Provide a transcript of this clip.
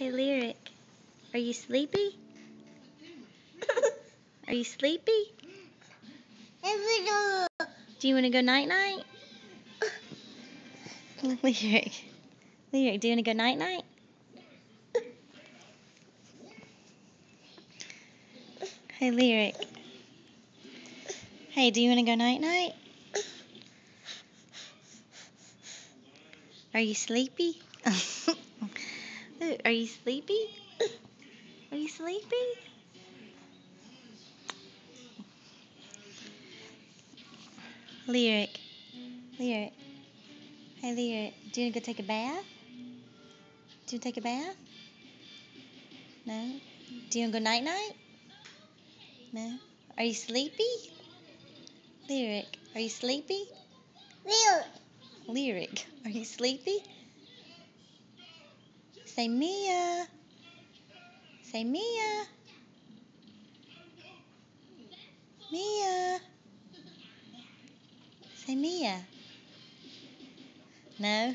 Hey, Lyric, are you sleepy? Are you sleepy? Do you want to go night-night? Lyric, do you want to go night-night? Hey, Lyric. Hey, do you want to go night-night? Are you sleepy? Are you sleepy? Are you sleepy? Lyric. Lyric. Hey, Lyric. Do you want to go take a bath? Do you want to take a bath? No? Do you want to go night-night? No? Are you sleepy? Lyric. Are you sleepy? Lyric. Are you sleepy? Say Mia. Say Mia. Mia. Say Mia. No?